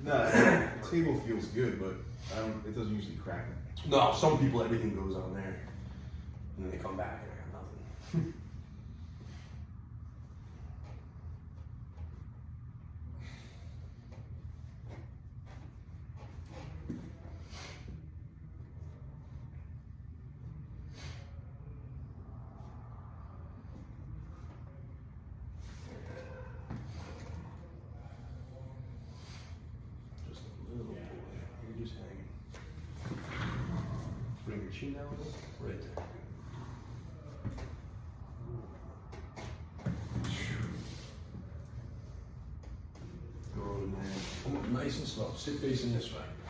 No, the table feels good, but it doesn't usually crack. No, some people, everything goes on there. And then they come back and I got nothing. Just a little boy. You're just hanging. Bring your chin down a little. Right there. Go over there. Come up nice and slow. Sit facing this way.